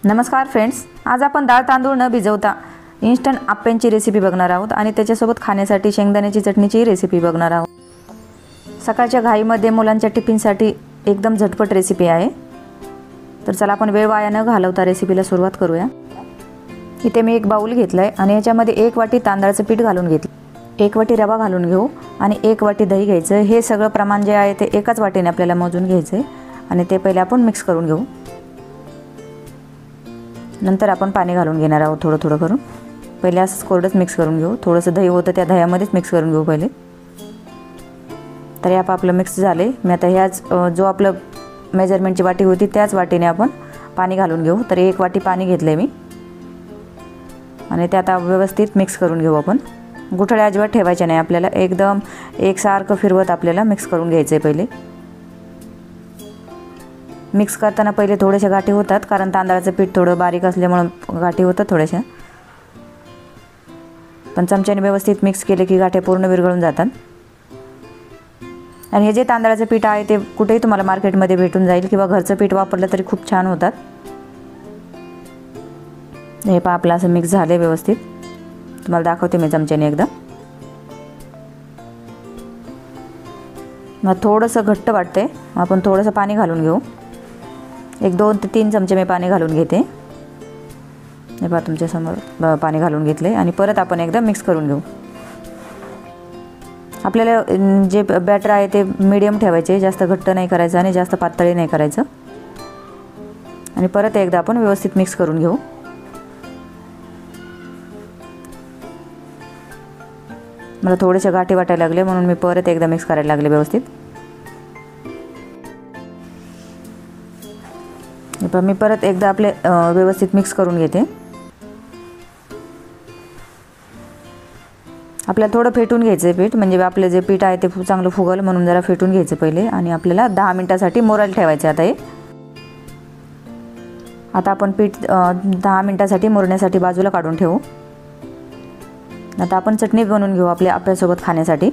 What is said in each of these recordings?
नमस्कार फ्रेंड्स, आज आपण डाळ तांदूळ न भिजवता इन्स्टंट आप्प्यांची रेसिपी बघणार आहोत आणि त्याच्यासोबत खाण्यासाठी शेंगदाण्याची चटणीची रेसिपी बघणार आहोत। सकाळच्या घाईमध्ये मुलांच्या टिफिनसाठी एकदम झटपट रेसिपी आहे। तर चला आपण वेळ वाया न घालवता रेसिपीला सुरुवात करूया। इथे मी एक बाउल घेतलाय आणि याच्यामध्ये 1 वाटी तांदळाचं पीठ घालून घेतलं, 1 वाटी रवा घालून घेऊ आणि 1 वाटी दही घ्यायचं। हे सगळं प्रमाण जे आहे ते एकाच वाटीने आपल्याला मोजून घ्यायचं आणि ते पहिले आपण मिक्स करून घेऊ। नंतर आपण पाणी घालून घेणार आहोत थोडं थोडं करून। पहिले असं कोरडच मिक्स करून घेऊ, थोडंसं दही होतं त्या दह्यामध्येच मिक्स करून घेऊ पहिले। तर हे आपलं मिक्स झाले। मी आता ह्याच जो आपलं मेजरमेंटची वाटी होती त्याच वाटीने आपण पाणी घालून घेऊ। तर 1 वाटी पाणी घेतले मी आणि ते आता व्यवस्थित मिक्स करून घेऊ आपण। गुठळ्या अजिबात ठेवायच्या नाही आपल्याला, एकदम एकसारखं फिरवत आपल्याला मिक्स करून घ्यायचं आहे पहिले। मिक्स करताना पहिले थोडेसे गाठी होतात, कारण तांदळाचं पीठ थोडं बारीक असल्यामुळे गाठी होतात थोड्याशा, पण चमच्याने व्यवस्थित मिक्स केले की गाठी पूर्ण विरघळून जातात। आणि हे जे तांदळाचं पीठ आहे ते कुठेही तुम्हाला मार्केटमध्ये भेटून जाईल किंवा घरचं पीठ वापरलं तरी खूप छान होतात। हे पहा आपलं असं मिक्स झाले व्यवस्थित। तुम्हाला दाखवते मी चमच्याने एकदा। मग थोडंसं घट्ट वाटते, आपण थोडंसं पाणी घालून घेऊ। 2 ते 3 चमचे मी पाणी घालून घेते। हे पहा तुमच्यासमोर पाणी घालून घेतले आणि परत आपण एकदा मिक्स करून घेऊ। आपल्याला जे बॅटर आहे ते मीडियम ठेवायचे, जास्त घट्ट नाही करायचं आणि जास्त पातळ नाही करायचं। आणि परत एकदा आपण व्यवस्थित मिक्स करून घेऊ। मला थोडेसे गाठी वाटायला लागले म्हणून मी परत एकदा मिक्स करायला लागले व्यवस्थित। मी परत एकदा आपले व्यवस्थित मिक्स करून घेते। आपल्याला थोडं फेटून घ्यायचं आहे पीठ, म्हणजे आपलं जे पीठ आहे ते चांगलं फुगल म्हणून जरा फेटून घ्यायचं पहिले। आणि आपल्याला 10 मिनिटासाठी मोरायला ठेवायचं आता हे। आता आपण पीठ 10 मिनिटासाठी मुरण्यासाठी बाजूला काढून ठेवू। आता आपण चटणी बनवून घेऊ आपल्या आप्यासोबत खाण्यासाठी।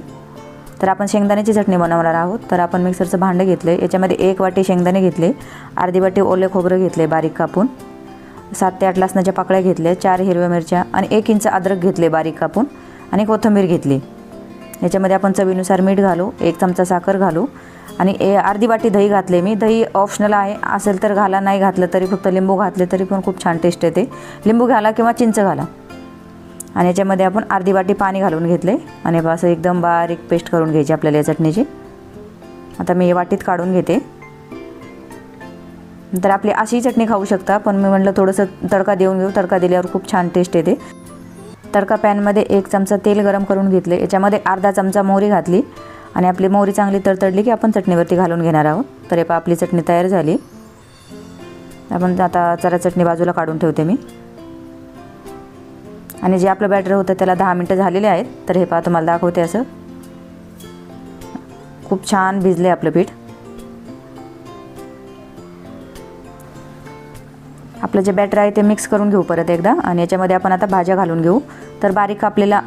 तर आपण शेंगदाण्याची चटणी बनवणार आहोत। तर आपण मिक्सरचं भांडं घेतले, याच्यामध्ये 1 वाटी शेंगदाणे घेतले, अर्धी वाटी ओले खोबरं घेतले बारीक कापून, 7 ते 8 लसणाच्या पाकळ्या घेतल्या, 4 हिरव्या मिरच्या आणि 1 इंच अद्रक घेतले बारीक कापून आणि कोथिंबीर घेतली। याच्यामध्ये आपण चवीनुसार मीठ घालू, 1 चमचा साखर घालू आणि अर्धी वाटी दही घातले मी। दही ऑप्शनल आहे, असेल तर घाला, नाही घातलं तरी फक्त लिंबू घातले तरी पण खूप छान टेस्ट येते। लिंबू घाला किंवा चिंच घाला। आणि याच्यामध्ये आपण अर्धी वाटी पाणी घालून घेतले आणि असं एकदम बारीक पेस्ट करून घ्यायची आपल्याला या चटणीची। आता मी वाटीत काढून घेते। तर आपली अशी चटणी खाऊ शकता, पण मी म्हटलं थोडंसं तडका देऊन घेऊ, तडका दिल्यावर खूप छान टेस्ट येते। तडका पॅनमध्ये 1 चमचा तेल गरम करून घेतले, याच्यामध्ये अर्धा चमचा मोहरी घातली आणि आपली मोहरी चांगली तडतडली की आपण चटणीवरती घालून घेणार आहोत। तर हे पहा आपली चटणी तयार झाली। आपण आता जरा चटणी बाजूला काढून ठेवते मी। आणि जे आपलं बॅटर होतं त्याला 10 मिनिटं झालेले आहेत। तर हे पहा तुम्हाला दाखवते, असं खूप छान भिजले आपलं पीठ। आपलं जे बॅटर आहे ते मिक्स करून घेऊ परत एकदा आणि याच्यामध्ये आपण आता भाज्या घालून घेऊ। तर बारीक कापलेला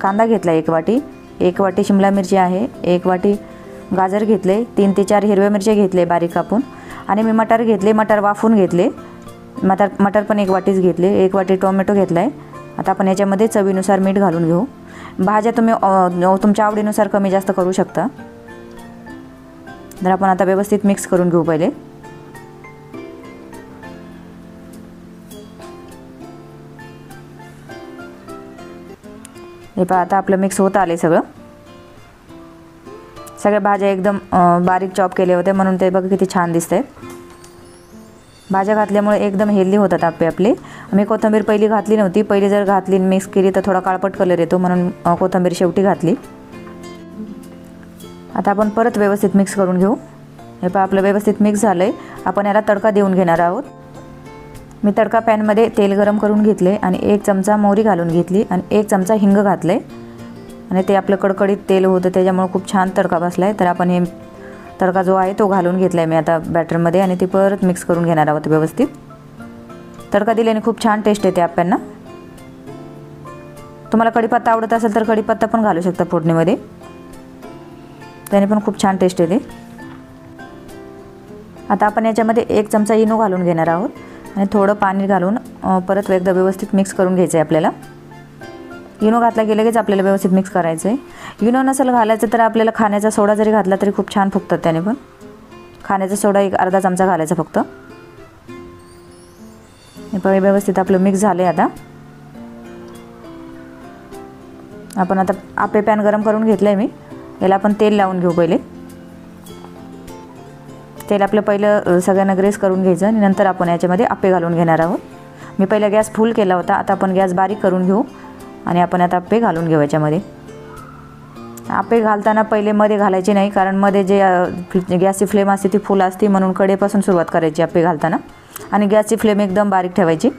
कांदा घेतला 1 वाटी, 1 वाटी शिमला मिरची आहे, 1 वाटी गाजर घेतले, 3 ते 4 हिरव्या मिरच्या घेतले बारीक कापून आणि मी मटार घेतले, मटार वाफून घेतले, मटार पण 1 वाटीच घेतले, 1 वाटी टोमॅटो घेतला आहे। आता आपण याच्यामध्ये चवीनुसार मीठ घालून घेऊ। भाज्या तुम्ही तुमच्या आवडीनुसार कमी जास्त करू शकता। तर आपण आता व्यवस्थित मिक्स करून घेऊ पहिले। हे पहा आता आपलं मिक्स होत आले सगळं। सगळ्या भाज्या एकदम बारीक चॉप केले होते म्हणून ते बघा किती छान दिसत आहेत। भाज्या घातल्यामुळे एकदम हेल्दी होतात आप्पे आपले। मी कोथिंबीर पहिली घातली नव्हती, पहिली जर घातली मिक्स केली तर थोडा काळपट कलर येतो, म्हणून कोथिंबीर शेवटी घातली। आता आपण परत व्यवस्थित मिक्स करून घेऊ। हे पहा आपलं व्यवस्थित मिक्स झालं आहे। आपण याला तडका देऊन घेणार आहोत। मी तडका पॅनमध्ये तेल गरम करून घेतले आणि 1 चमचा मोहरी घालून घेतली आणि 1 चमचा हिंग घातले आणि ते आपलं कडकडीत तेल होतं त्याच्यामुळे खूप छान तडका बसला आहे। तर आपण हे तडका जो आहे तो घालून घेतला आहे मी आता बॅटरमध्ये आणि ते परत मिक्स करून घेणार आहोत व्यवस्थित। तडका दिल्याने खूप छान टेस्ट येते आप्यांना। तुम्हाला कढीपत्ता आवडत असेल तर कढीपत्ता पण घालू शकता फोडणीमध्ये, त्याने पण खूप छान टेस्ट येते। आता आपण याच्यामध्ये 1 चमचा इनो घालून घेणार आहोत। आणि थोडं पाणी घालून परत एकदा व्यवस्थित मिक्स करून घ्यायचं आहे आपल्याला. इनो घातला की लगेच आपल्याला व्यवस्थित मिक्स करायचं आहे. इनो नसेल घालायचं तर आपल्याला खाण्याचा सोडा जरी घातला तरी खूप छान फुगतात त्याने पण. खाण्याचा सोडा एक अर्धा चमचा घालायचा फक्त. हे व्यवस्थित आपलं मिक्स झालं आहे. आता आपण आप्पे पॅन गरम करून घेतलं आहे मी. याला आपण तेल लावून घेऊ पहिले. तेल आपलं पहिलं सगळ्यांना ग्रेस करून घ्यायचं आणि नंतर आपण याच्यामध्ये आप्पे घालून घेणार आहोत. मी पहिला गॅस फुल केला होता, आता आपण गॅस बारीक करून घेऊ आणि आपण आता आप्पे घालून घेऊ याच्यामध्ये. आप्पे घालताना पहिले मध्ये घालायचे नाही, कारण मध्ये जे गॅसची फ्लेम असते ती फुल असते, म्हणून कडेपासून सुरुवात करायची आप्पे घालताना आणि गॅसची फ्लेम एकदम बारीक ठेवायची.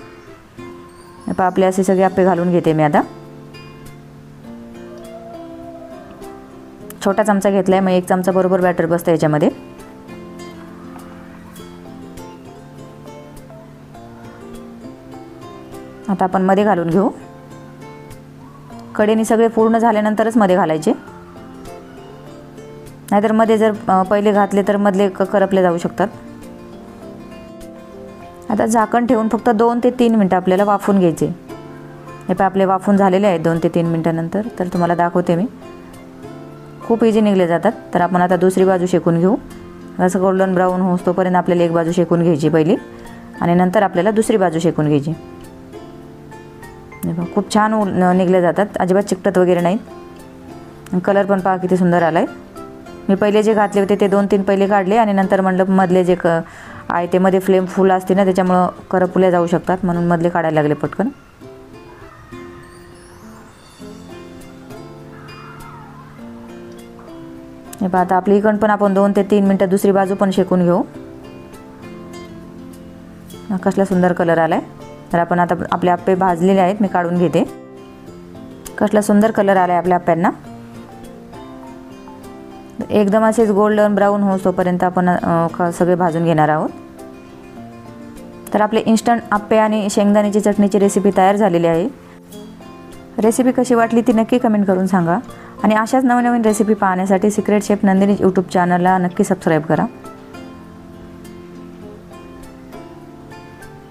आपले असे सगळे आप्पे घालून घेते मी. आता छोटा चमचा घेतला आहे, मग 1 चमचा बरोबर बॅटर बसतं याच्यामध्ये. आता आपण मध्ये घालून घेऊ. कडेने सगळे पूर्ण झाल्यानंतरच मध्ये घालायचे, नाहीतर मध्ये जर पहिले घातले तर मधले करपले जाऊ शकतात. आता झाकण ठेवून फक्त 2 ते 3 मिनटं आपल्याला वाफवून घ्यायचे. हे पण आपले वाफवून झालेले आहेत 2 ते 3 मिनटानंतर. तर तुम्हाला दाखवते मी. खूप इझी निघले जातात. तर आपण आता दुसरी बाजू शेकून घेऊ. असं गोल्डन ब्राऊन होस तोपर्यंत आपल्याला एक बाजू शेकून घ्यायची पहिली आणि नंतर आपल्याला दुसरी बाजू शेकून घ्यायची. खूप छान निघले जातात, अजिबात चिकटत वगैरे नाहीत. कलर पण पहा किती सुंदर आला आहे. मी पहिले जे घातले होते ते 2-3 पहिले काढले आणि नंतर म्हणलं मधले जे आहे ते मध्ये फ्लेम फुल असते ना, त्याच्यामुळं करपले जाऊ शकतात, म्हणून मधले काढायला लागले पटकन. हे पहा आता आपली इकडं पण आपण 2 ते 3 मिनटं दुसरी बाजू पण शेकून घेऊ. कसला सुंदर कलर आला आहे. तर आपण आता आपले आप्पे भाजलेले आहेत, मी काढून घेते. कसला सुंदर कलर आला आहे आपल्या आप्प्यांना. एकदम असेच गोल्डन ब्राऊन होस तोपर्यंत आपण सगळे भाजून घेणार आहोत. तर आपले इन्स्टंट आप्पे आणि शेंगदाण्याची चटणीची रेसिपी तयार झालेली आहे. रेसिपी कशी वाटली ती नक्की कमेंट करून सांगा आणि अशाच नवीन रेसिपी पाहण्यासाठी सिक्रेट शेफ नंदिनी यूट्यूब चॅनलला नक्की सबस्क्राईब करा.